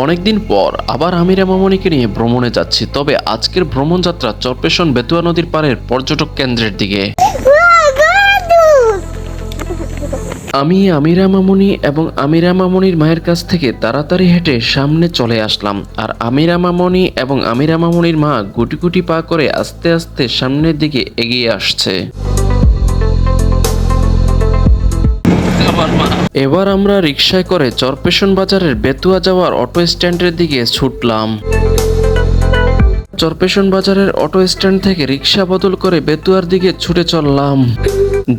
অনেকদিন পর আবার আমিরা মামনিকে নিয়ে ভ্রমণে যাচ্ছি। তবে আজকের ভ্রমণ যাত্রা চরপেশন বেতুয়া নদীর পাড়ের পর্যটক কেন্দ্রের দিকে। আমি আমিরা মামনি এবং আমিরা মামনির মায়ের কাছ থেকে তাড়াতাড়ি হেঁটে সামনে চলে আসলাম। আর আমিরা মামনি এবং আমিরা মামনির মা গুটি গুটি পা করে আস্তে আস্তে সামনের দিকে এগিয়ে আসছে। এবার আমরা রিকশায় করে চরপেশন বাজারের বেতুয়া যাওয়ার অটো স্ট্যান্ডের দিকে ছুটলাম। চরপেশন বাজারের অটো স্ট্যান্ড থেকে রিকশা বদল করে বেতুয়ার দিকে ছুটে চললাম।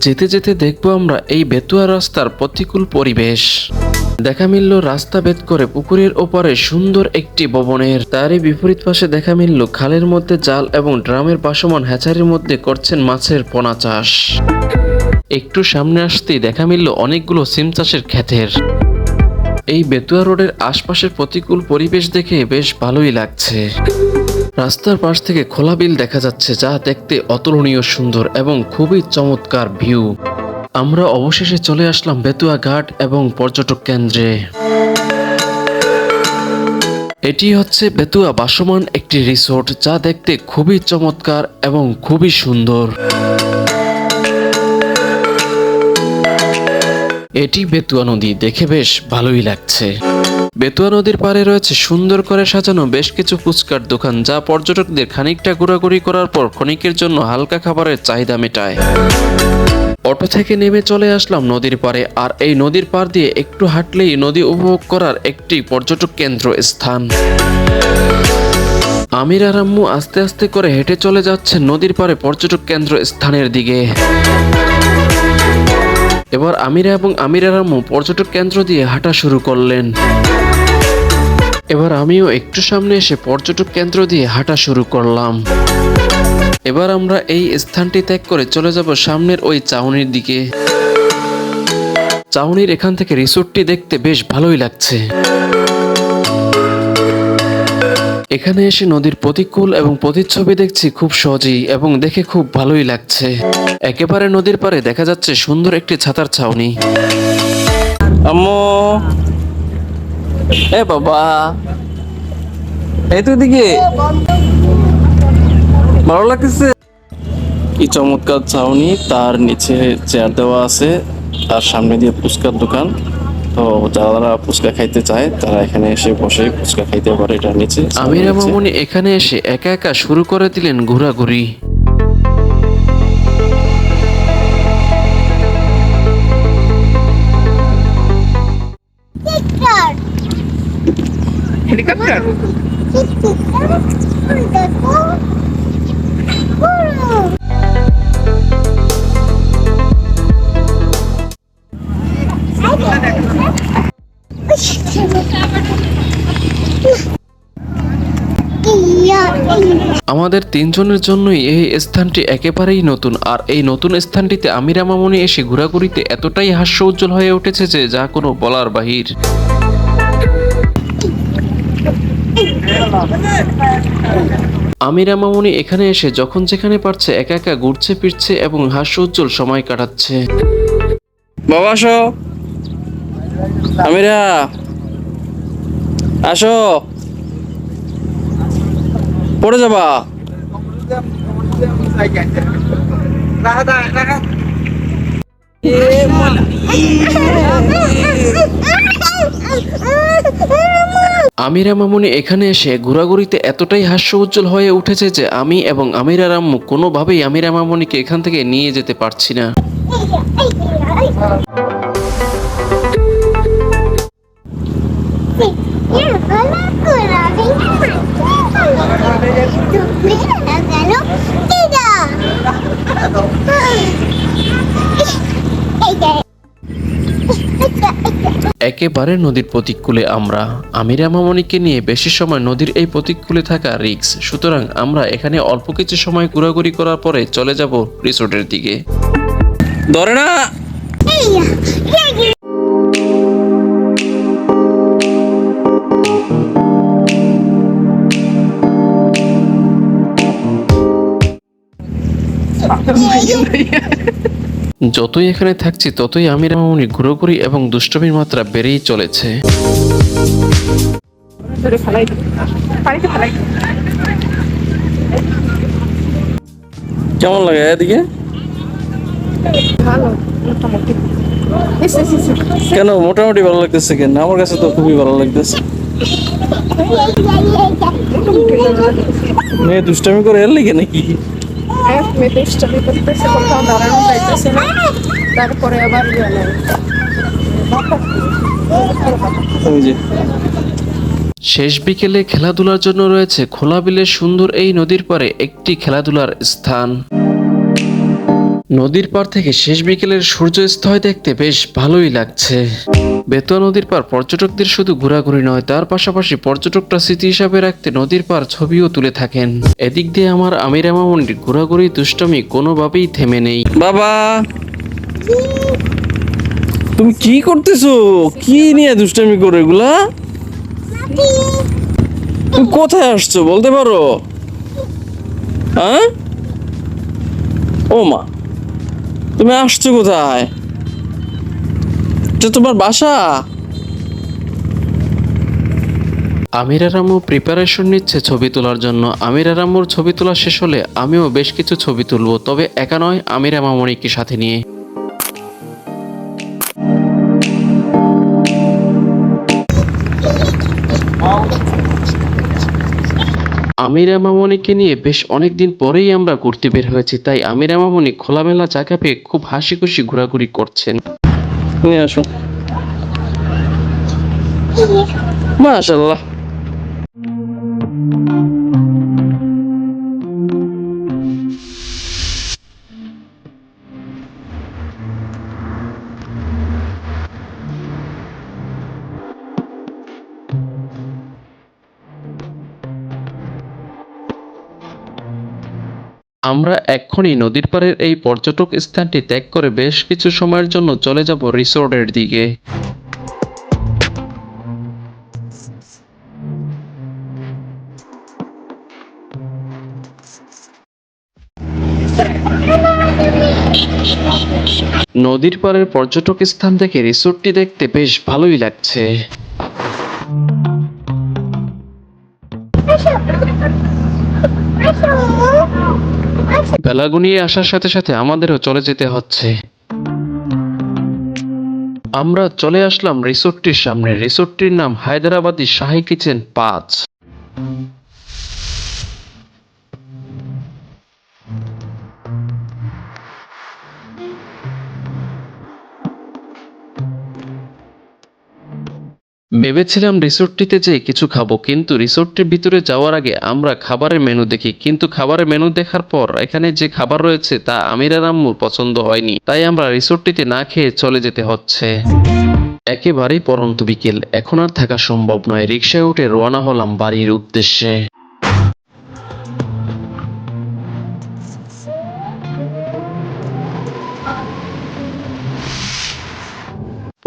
যেতে যেতে দেখবো আমরা এই বেতুয়া রাস্তার প্রতিকূল পরিবেশ। দেখা মিলল রাস্তা ভেদ করে পুকুরের ওপারে সুন্দর একটি ভবনের, তারই বিপরীত পাশে দেখা মিলল খালের মধ্যে জাল এবং ড্রামের ভাসমান হ্যাচারির মধ্যে করছেন মাছের পোনা চাষ। একটু সামনে আসতেই দেখা মিলল অনেকগুলো সিম চাষের ক্ষেতের। এই বেতুয়া রোডের আশপাশের প্রতিকূল পরিবেশ দেখে বেশ ভালোই লাগছে। রাস্তার পাশ থেকে খোলা বিল দেখা যাচ্ছে, যা দেখতে অতুলনীয় সুন্দর এবং খুবই চমৎকার ভিউ। আমরা অবশেষে চলে আসলাম বেতুয়া ঘাট এবং পর্যটক কেন্দ্রে। এটি হচ্ছে বেতুয়া ভাসমান একটি রিসোর্ট, যা দেখতে খুবই চমৎকার এবং খুবই সুন্দর। এটি বেতুয়া নদী, দেখে বেশ ভালোই লাগছে। বেতুয়া নদীর পাড়ে রয়েছে সুন্দর করে সাজানো বেশ কিছু ফুচকার দোকান, যা পর্যটকদের খানিকটা ঘোরাঘুরি করার পর ক্ষণিকের জন্য হালকা খাবারের চাহিদা মেটায়। অটো থেকে নেমে চলে আসলাম নদীর পাড়ে। আর এই নদীর পাড় দিয়ে একটু হাঁটলেই নদী উপভোগ করার একটি পর্যটক কেন্দ্র স্থান। আমির আর আম্মু আস্তে আস্তে করে হেঁটে চলে যাচ্ছে নদীর পাড়ে পর্যটক কেন্দ্র স্থানের দিকে। এবার আমিরা এবং আমিরার আম্মু পর্যটক কেন্দ্র দিয়ে হাঁটা শুরু করলেন। এবার আমিও একটু সামনে এসে পর্যটক কেন্দ্র দিয়ে হাঁটা শুরু করলাম। এবার আমরা এই স্থানটি ত্যাগ করে চলে যাব সামনের ওই চাউনির দিকে। চাউনির এখান থেকে রিসোর্টটি দেখতে বেশ ভালোই লাগছে। এখানে এসে নদীর প্রতিকূল এবং প্রতিচ্ছবি দেখছি খুব সহজেই এবং দেখে খুব ভালোই লাগছে। একেবারে নদীর পাড়ে দেখা যাচ্ছে সুন্দর একটি ছাতার ছাউনি। আম্মু, এ বাবা, এই তো দিকে ভালো লাগতেছে। কি চমৎকার ছাউনি, তার নিচে চেয়ার দেওয়া আছে, তার সামনে দিয়ে ফুচকার দোকান। তো যারা ফুচকা খাইতে চায় তারা এখানে এসে বসে ফুচকা খাইতে পারে। এটা নিচে আমিরা মামুনি এখানে এসে একা একা শুরু করে দিলেন ঘোরাঘুরি। হেলিকপ্টার আমাদের তিনজনের জন্যই এই স্থানটি একেবারেই নতুন। আর এই নতুন স্থানটিতে আমিরা মামুনি এসে ঘোরাঘুরিতে এতটাই হাস্য উজ্জ্বল হয়ে উঠেছে যে যা কোনো বলার বাহির। আমিরা মামুনি এখানে এসে যখন যেখানে পারছে একা একা ঘুরছে ফিরছে এবং হাস্য উজ্জ্বল সময় কাটাচ্ছে। বাবা আসো, আমিরা আসো, পড়ে যাবা। আমিরা মামুনি এখানে এসে ঘোরাঘুরিতে এতটাই হাস্য উজ্জ্বল হয়ে উঠেছে যে আমি এবং আমিরার আম্মু কোনোভাবেই আমিরা মামুনিকে এখান থেকে নিয়ে যেতে পারছি না। একেবারে নদীর প্রতিকূলে আমরা। আমিরা মামনিকে নিয়ে বেশি সময় নদীর এই প্রতিকূলে থাকা রিস্ক, সুতরাং আমরা এখানে অল্প কিছু সময় ঘোরাঘুরি করার পরে চলে যাব রিসোর্টের দিকে। ধরে না। যতই এখানে থাকছি ততই আমিরা মামনি ঘোরাঘুরি এবং দুষ্টমির মাত্রা বেড়েই চলেছে। ধরে ফেলাই দিই, পানিতে ফেলাই দিই। কেমন লাগে এদিকে? ভালো, মোটামুটি। ইস, ইস, ইস, ইস। কেন মোটামুটি ভালো লাগতেছে কেন? আমার কাছে তো খুবই ভালো লাগতেছে। মেয়ে দুষ্টামি করে এর লেগে নাকি? এক মেয়ে দুষ্টামি করতেছে, কোথাও দাঁড়ানো যাইতেছে না, তারপরে আবার ওই যে শেষ বিকেলে খেলাধুলার জন্য রয়েছে খোলা বিলের সুন্দর এই নদীর পাড়ে একটি খেলাধুলার স্থান। নদীর পাড় থেকে শেষ বিকেলের সূর্যাস্তয় দেখতে বেশ ভালোই লাগছে। বেতুয়া নদীর পাড় পর্যটকদের শুধু ঘোরাঘুরি নয়, তার পাশাপাশি পর্যটকরা স্মৃতি হিসাবে রাখতে নদীর পাড় ছবিও তুলে থাকেন। এদিক দিয়ে আমার আমির মামুনির ঘোরাঘুরি দুষ্টামি কোনোভাবেই থেমে নেই। বাবা, তুমি কি করতেছো? কি নিয়ে দুষ্টামি করো এগুলা? তুমি কোথায় আসছো বলতে পারো? হ্যাঁ, ও মা, তুমি আসছো কোথায়? এটা তোমার বাসা? আমিরা রামু প্রিপারেশন নিচ্ছে ছবি তোলার জন্য। আমিরা রামুর ছবি তোলা শেষ হলে আমিও বেশ কিছু ছবি তুলবো, তবে একা নয়, আমিরা মামুনিকে সাথে নিয়ে। আমিরা মামনিকে নিয়ে বেশ অনেকদিন পরেই আমরা ঘুরতে বের হয়েছি, তাই আমিরা মামনি খোলামেলা জায়গা পেয়ে খুব হাসি খুশি ঘোরাঘুরি করছেন। নিয়ে আসো। মাশাআল্লাহ। আমরা এক্ষুনি নদীর পাড়ের এই পর্যটক স্থানটি ত্যাগ করে বেশ কিছু সময়ের জন্য চলে যাব রিসোর্টের দিকে। নদীর পাড়ের পর্যটক স্থান থেকে রিসোর্টটি দেখতে বেশ ভালোই লাগছে। বেলা গড়িয়ে আসার সাথে সাথে আমাদেরও চলে যেতে হচ্ছে। আমরা চলে আসলাম রিসোর্টটির সামনে। রিসোর্টটির নাম হায়দ্রাবাদি শাহী কিচেন 5। ভেবেছিলাম রিসোর্টটিতে যেয়ে কিছু খাবো, কিন্তু রিসোর্টের ভিতরে যাওয়ার আগে আমরা খাবারের মেনু দেখি, কিন্তু খাবারের মেনু দেখার পর এখানে যে খাবার রয়েছে তা আমির আর আম্মুর পছন্দ হয়নি, তাই আমরা রিসোর্টটিতে না খেয়ে চলে যেতে হচ্ছে। একেবারেই পরন্ত বিকেল, এখন আর থাকা সম্ভব নয়। রিকশায় উঠে রওনা হলাম বাড়ির উদ্দেশ্যে।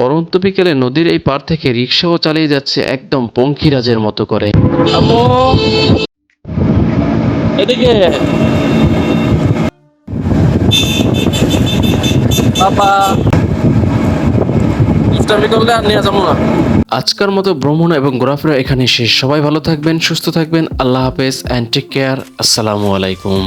পরন্ত বিকেলে নদীর এই পার থেকে রিকশাও চালিয়ে যাচ্ছে একদম পঙ্খিরাজের মতো করে। আম্মু, এদিকে। বাবা, দুষ্টামি করলে আর নিয়ে যাবো না। আজকের মতো ভ্রমণ এবং ঘোরাফেরা এখানে শেষ। সবাই ভালো থাকবেন, সুস্থ থাকবেন। আল্লাহ হাফেজ অ্যান্ড টেক কেয়ার। আসসালামু আলাইকুম।